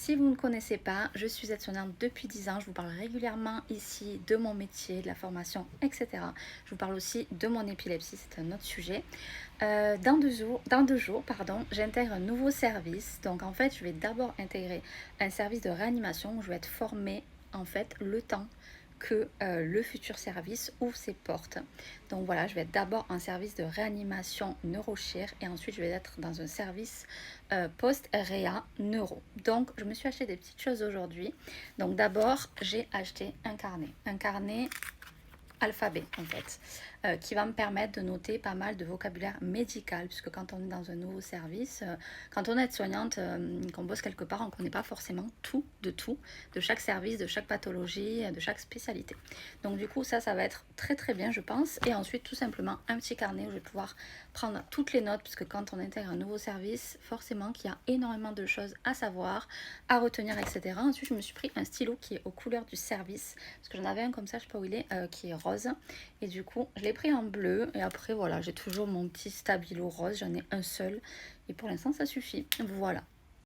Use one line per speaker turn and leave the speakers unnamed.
Si vous ne me connaissez pas, je suis aide-soignante depuis 10 ans. Je vous parle régulièrement ici de mon métier, de la formation, etc. Je vous parle aussi de mon épilepsie, c'est un autre sujet. Dans deux jours, pardon, j'intègre un nouveau service. Donc en fait, je vais d'abord intégrer un service de réanimation où je vais être formée en fait le temps que le futur service ouvre ses portes. Donc voilà, je vais être d'abord en service de réanimation neurochir et ensuite je vais être dans un service post-réa neuro. Donc je me suis acheté des petites choses aujourd'hui. Donc d'abord, j'ai acheté un carnet alphabet en fait, qui va me permettre de noter pas mal de vocabulaire médical, puisque quand on est dans un nouveau service, quand on est aide-soignante, qu'on bosse quelque part, on ne connaît pas forcément tout, de chaque service, de chaque pathologie, de chaque spécialité. Donc du coup, ça va être très très bien, je pense. Et ensuite, tout simplement, un petit carnet où je vais pouvoir prendre toutes les notes, puisque quand on intègre un nouveau service, forcément qu'il y a énormément de choses à savoir, à retenir, etc. Ensuite, je me suis pris un stylo qui est aux couleurs du service, parce que j'en avais un comme ça, je sais pas où il est, qui est rose. Et du coup, je l'ai pris en bleu. Et après, voilà, j'ai toujours mon petit stabilo rose. J'en ai un seul. Et pour l'instant, ça suffit. Voilà.